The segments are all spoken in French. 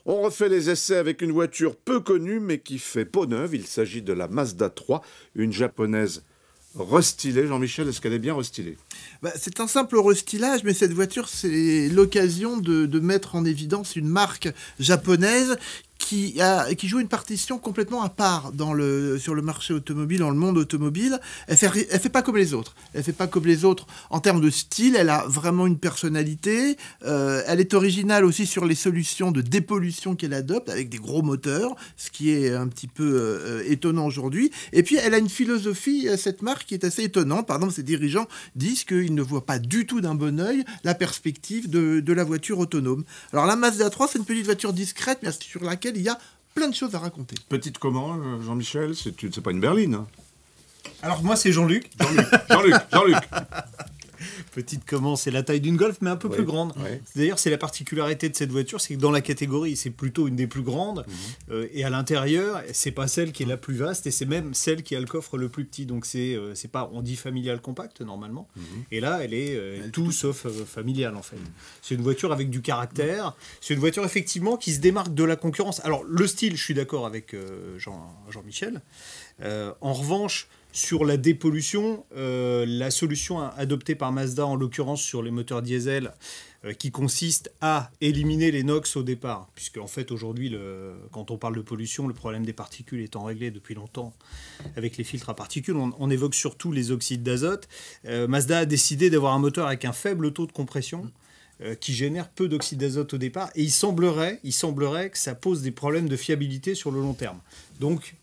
On refait les essais avec une voiture peu connue mais qui fait peau neuve. Il s'agit de la Mazda 3, une japonaise restylée. Jean-Michel, est-ce qu'elle est bien restylée? C'est un simple restylage, mais cette voiture, c'est l'occasion de mettre en évidence une marque japonaise qui joue une partition complètement à part sur le marché automobile, dans le monde automobile. Elle fait pas comme les autres. Elle fait pas comme les autres en termes de style. Elle a vraiment une personnalité. Elle est originale aussi sur les solutions de dépollution qu'elle adopte avec des gros moteurs, ce qui est un petit peu étonnant aujourd'hui. Et puis, elle a une philosophie, cette marque, qui est assez étonnante. Par exemple, ses dirigeants disent qu'ils ne voient pas du tout d'un bon œil la perspective de la voiture autonome. Alors, la Mazda 3, c'est une petite voiture discrète, mais sur laquelle il y a plein de choses à raconter. Petite comment, Jean-Michel? C'est pas une berline, hein? Alors moi, c'est Jean-Luc. Jean-Luc. Petite comment, c'est la taille d'une Golf, mais un peu plus grande. Ouais. D'ailleurs, c'est la particularité de cette voiture, c'est que dans la catégorie, c'est plutôt une des plus grandes. Et à l'intérieur, c'est pas celle qui est la plus vaste, et c'est même celle qui a le coffre le plus petit. Donc c'est pas, on dit familial compact normalement. Et là, elle est tout sauf familiale en fait. C'est une voiture avec du caractère. C'est une voiture effectivement qui se démarque de la concurrence. Alors le style, je suis d'accord avec Jean-Michel. En revanche, sur la dépollution, la solution adoptée par Mazda, en l'occurrence sur les moteurs diesel, qui consiste à éliminer les NOx au départ, puisque en fait aujourd'hui, quand on parle de pollution, le problème des particules étant réglé depuis longtemps avec les filtres à particules, on évoque surtout les oxydes d'azote. Mazda a décidé d'avoir un moteur avec un faible taux de compression, qui génère peu d'oxyde d'azote au départ, et il semblerait que ça pose des problèmes de fiabilité sur le long terme. Donc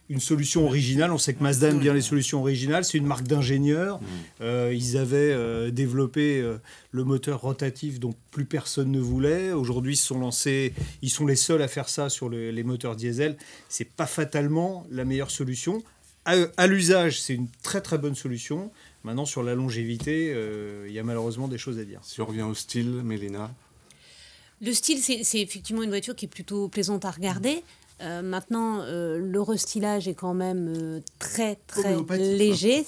une solution originale, on sait que Mazda aime bien les solutions originales, c'est une marque d'ingénieurs. Ils avaient développé le moteur rotatif dont plus personne ne voulait. Aujourd'hui, ils se sont lancés, ils sont les seuls à faire ça sur les moteurs diesel. C'est pas fatalement la meilleure solution. À l'usage, c'est une très très bonne solution. Maintenant, sur la longévité, il y a malheureusement des choses à dire. Si on revient au style, Mélina? Le style, c'est effectivement une voiture qui est plutôt plaisante à regarder. Maintenant, le restylage est quand même très léger.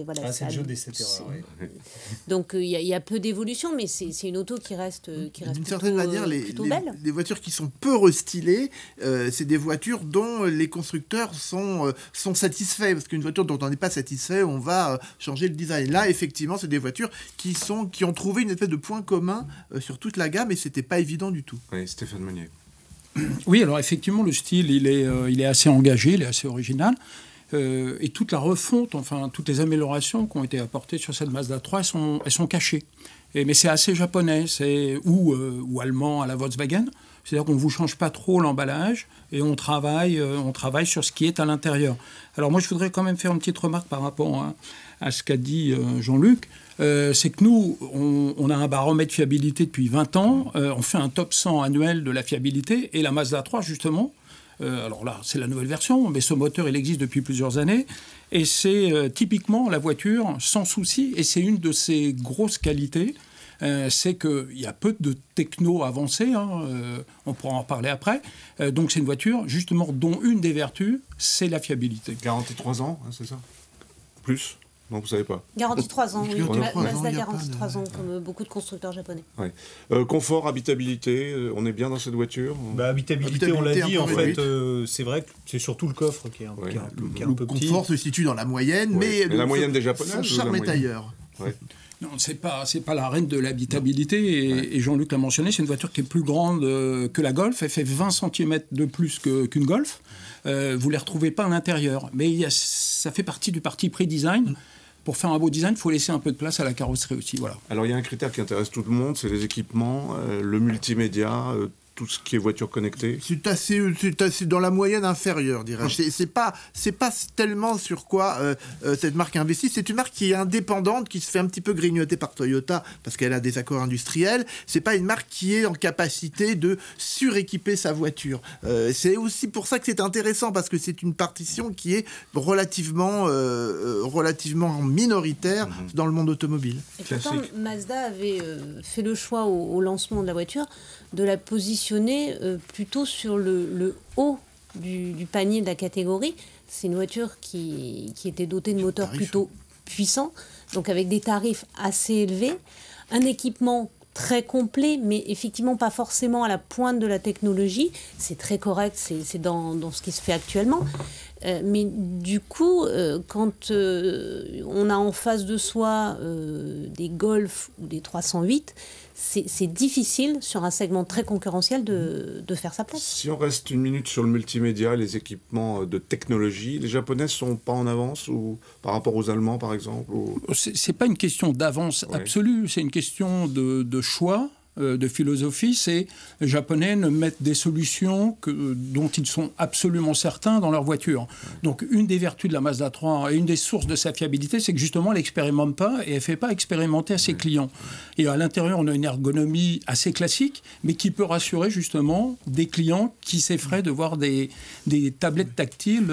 Voilà, c'est le jeu des 7 erreurs. Ouais. Donc il y a peu d'évolution, mais c'est une auto qui reste d'une certaine manière, belle. Les voitures qui sont peu restylées, c'est des voitures dont les constructeurs sont satisfaits, parce qu'une voiture dont on n'est pas satisfait, on va changer le design. Là, effectivement, c'est des voitures qui ont trouvé une espèce de point commun sur toute la gamme, et c'était pas évident du tout. Oui, Stéphane Meunier. Oui, alors effectivement, le style, il est assez engagé, il est assez original. Et toute la refonte, enfin, toutes les améliorations qui ont été apportées sur cette Mazda 3, elles sont cachées. Mais c'est assez japonais, ou allemand à la Volkswagen. C'est-à-dire qu'on ne vous change pas trop l'emballage et on travaille sur ce qui est à l'intérieur. Alors moi, je voudrais quand même faire une petite remarque par rapport à ce qu'a dit Jean-Luc. C'est que nous, on a un baromètre fiabilité depuis 20 ans. On fait un top 100 annuel de la fiabilité. Et la Mazda 3, justement, alors là, c'est la nouvelle version, mais ce moteur, il existe depuis plusieurs années. Et c'est typiquement la voiture sans souci. Et c'est une de ses grosses qualités. C'est qu'il y a peu de techno avancés, on pourra en parler après. Donc c'est une voiture, justement, dont une des vertus, c'est la fiabilité. Garantie 3 ans, hein, c'est ça? Plus? Non, vous ne savez pas. Garantie 3 ans, oui. Mazda garantie 3 ans, de... comme beaucoup de constructeurs japonais. Ouais. Confort, habitabilité, on est bien dans cette voiture? Habitabilité, on l'a dit, en fait, c'est vrai que c'est surtout le coffre qui est un peu petit. Le confort se situe dans la moyenne, mais la moyenne des Japonais, son charme est ailleurs. Ouais. Non, c'est pas la reine de l'habitabilité, et Jean-Luc l'a mentionné, c'est une voiture qui est plus grande que la Golf, elle fait 20 cm de plus qu'une Golf, vous ne les retrouvez pas à l'intérieur, mais ça fait partie du parti pré-design. Pour faire un beau design, il faut laisser un peu de place à la carrosserie aussi. Voilà. Alors il y a un critère qui intéresse tout le monde, c'est les équipements, le multimédia, tout ce qui est voiture connectée. C'est assez dans la moyenne inférieure, dirais-je. C'est pas tellement sur quoi cette marque investit. C'est une marque qui est indépendante, qui se fait un petit peu grignoter par Toyota parce qu'elle a des accords industriels. C'est pas une marque qui est en capacité de suréquiper sa voiture. C'est aussi pour ça que c'est intéressant, parce que c'est une partition qui est relativement minoritaire dans le monde automobile. Et pourtant, Mazda avait fait le choix au lancement de la voiture de la positionner plutôt sur le haut du panier de la catégorie. C'est une voiture qui était dotée de moteurs plutôt puissants, donc avec des tarifs assez élevés, un équipement très complet, mais effectivement pas forcément à la pointe de la technologie. C'est très correct, c'est dans ce qui se fait actuellement. Mais du coup, quand on a en face de soi des Golf ou des 308, c'est difficile sur un segment très concurrentiel de faire sa place. Si on reste une minute sur le multimédia, les équipements de technologie, les Japonais sont pas en avance ou par rapport aux Allemands par exemple C'est pas une question d'avance absolue, c'est une question de choix. De philosophie, c'est les Japonais ne mettent des solutions dont ils sont absolument certains dans leur voiture. Donc une des vertus de la Mazda 3 et une des sources de sa fiabilité, c'est que justement elle n'expérimente pas et elle ne fait pas expérimenter à ses clients. Et à l'intérieur, on a une ergonomie assez classique, mais qui peut rassurer justement des clients qui s'effraient de voir des tablettes tactiles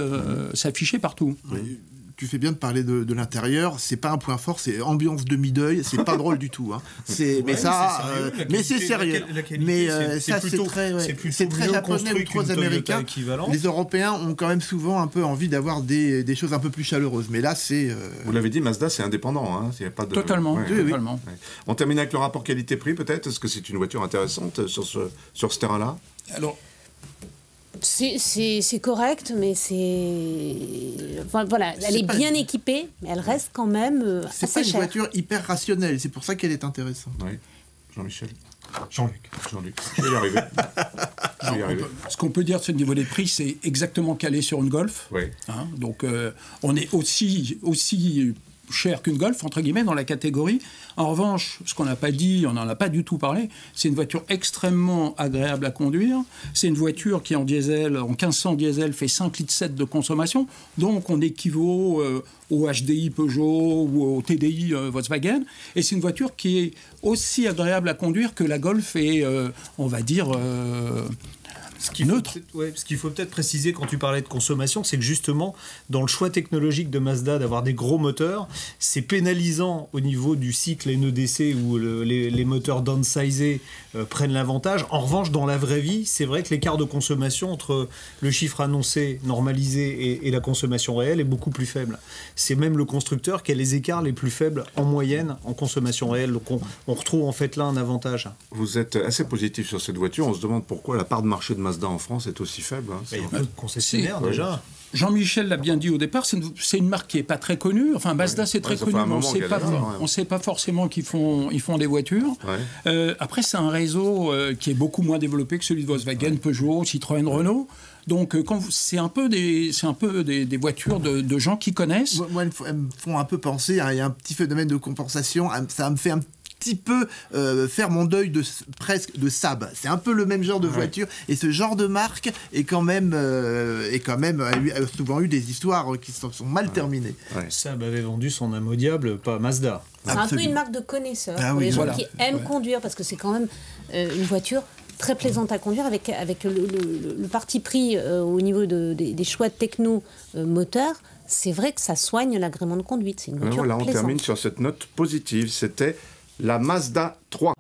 s'afficher partout. Oui. Tu fais bien de parler de l'intérieur, c'est pas un point fort, c'est ambiance demi-deuil, c'est pas drôle du tout. Hein. Mais c'est sérieux. Mais ça, c'est très japonais ou très américain. Les Européens ont quand même souvent un peu envie d'avoir des choses un peu plus chaleureuses. Mais là, c'est... Vous l'avez dit, Mazda, c'est indépendant. Hein. Y a pas de... Totalement. Totalement. Ouais. On termine avec le rapport qualité-prix, peut-être. Est-ce que c'est une voiture intéressante sur ce terrain-là? Alors, c'est correct, mais voilà, elle est bien équipée, mais elle reste quand même assez chère. C'est pas une voiture hyper rationnelle, c'est pour ça qu'elle est intéressante. Oui. Jean-Michel. Jean-Luc. Je vais y arriver. Ce qu'on peut dire de ce niveau des prix, c'est exactement calé sur une Golf. Oui. Hein, donc on est aussi cher qu'une Golf, entre guillemets, dans la catégorie. En revanche, ce qu'on n'a pas dit, on n'en a pas du tout parlé, c'est une voiture extrêmement agréable à conduire. C'est une voiture qui, en 1500 diesel, fait 5,7 litres de consommation. Donc, on équivaut au HDI Peugeot ou au TDI Volkswagen. Et c'est une voiture qui est aussi agréable à conduire que la Golf et, on va dire... Ce qu'il faut peut-être préciser quand tu parlais de consommation, c'est que justement, dans le choix technologique de Mazda d'avoir des gros moteurs, c'est pénalisant au niveau du cycle NEDC où les moteurs downsizés prennent l'avantage. En revanche, dans la vraie vie, c'est vrai que l'écart de consommation entre le chiffre annoncé, normalisé et la consommation réelle est beaucoup plus faible. C'est même le constructeur qui a les écarts les plus faibles en moyenne en consommation réelle. Donc on retrouve en fait là un avantage. Vous êtes assez positif sur cette voiture. On se demande pourquoi la part de marché de Mazda en France est aussi faible. Hein. Il y a peu de concessionnaires déjà. Jean-Michel l'a bien dit au départ, c'est une marque qui n'est pas très connue. Enfin, Mazda, c'est très connu, mais on ne sait pas forcément qu'ils font des voitures. Après, c'est un réseau qui est beaucoup moins développé que celui de Volkswagen, Peugeot, Citroën, Renault. Donc, c'est un peu des voitures de gens qui connaissent. Moi, elles me font un peu penser, il y a un petit phénomène de compensation, ça me fait un petit peu faire mon deuil presque de Saab. C'est un peu le même genre de voiture et ce genre de marque est quand même a souvent eu des histoires qui sont mal terminées. Saab avait vendu son âme au diable, pas Mazda. C'est un peu une marque de connaisseurs pour les gens qui aiment conduire parce que c'est quand même une voiture très plaisante à conduire avec le parti pris au niveau des choix de techno moteur. C'est vrai que ça soigne l'agrément de conduite. C'est une voiture plaisante. On termine sur cette note positive. C'était la Mazda 3.